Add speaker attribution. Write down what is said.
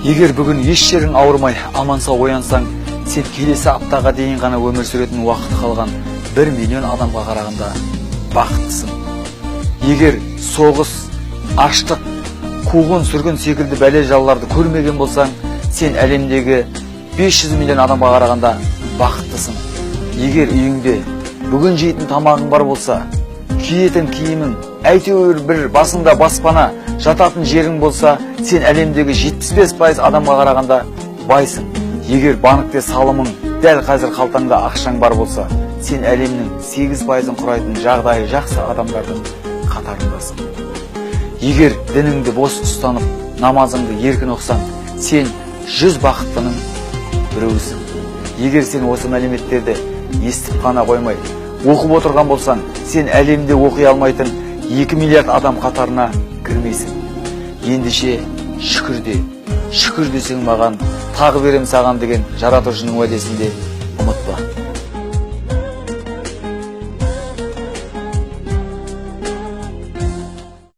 Speaker 1: Егер бүгін еш жерің ауырмай, аман-сау оянсаң, сен келесі аптаға дейін ғана өмір сүретін уақыт қалған 1 миллион адамға қарағанда бақыттысың. Егер соғыс, аштық, қуғын-сүргін секілді бәле-жалаларды көрмеген болсаң, сен әлемдегі 500 миллион адамға қарағанда бақыттысың. Егер үйіңде бүгін жейтін тамағың бар болса, киетін киімің, әйтеуір бір басында баспана, жататын жерің болса, сен әлемдегі 75% адамға қарағанда байсың. Егер банкте салымың, дәл қазір қалтаңда ақшаң бар болса, сен әлемнің 8%-ын құрайтын жағдайы жақсы адамдардың қатарындасың. Егер дініңді бос ұстанып, намазыңды еркін оқысаң, сен 100 бақыттының біреусің. Егер сен осы мәліметтерді естіп қана қоймай, оқып отырған болсаң, сен әлемде оқи алмайтын 2 миллиард адам қатарына кірмейсің. Ендеше шүкір десең маған, тағы берем саған деген жаратушының уәдесінде